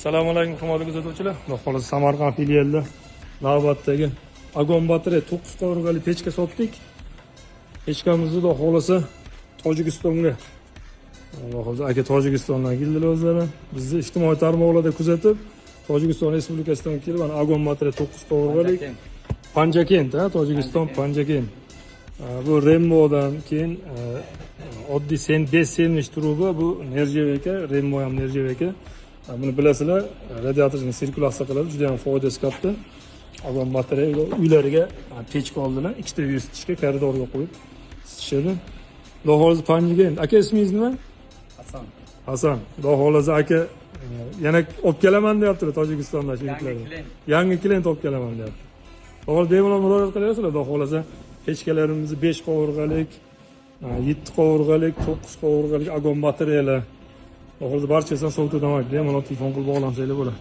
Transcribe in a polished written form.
Assalomu alaykum hurmatli kuzatuvchilar. Xudo xolisa Samarqand filialida navbatdagi Agon Battery 9 qovurg'ali pechka sotdik. Pechkamizni xudo xolisa Tojikistonga. Xudo xolisa aka Tojikistondan keldilar o'zlari. Bizni ijtimoiy tarmoqlarda kuzatib, Tojikiston Respublikasidan kelgan Agon Battery 9 qovurg'ali Panjakent, Tojikiston Panjakent. Bu Remmo'dan keyin oddiy 5 senvish truba, bu Nerjeveka, Remmo ham Nerjeveka. Buni bilasizlar, radiatorni sirkulyatsiya qiladi, juda ham foydasi katta. Agon Battery uylariga pechka oldilar, ikkita isitishga, koridorga qo'yib isitishadi. Xudo xolisa Panjakent. Aka ismingiz nima? Hasan. Hasan. Xudo xolisa aka yana olib kelaman deyaptilar Tojikistondan sheriklari. Yangi klient olib kelaman deyapti. O'g'il bemalol murojaat qilyapsizlar, xudo xolisa pechkalarimizni 5 qovurg'alik, 7 qovurg'alik, 9 qovurg'alik Agon Batterylar. Hozir barchasidan sovutib demak, bemalol telefon qilib bog'lansanglar bo'ladi.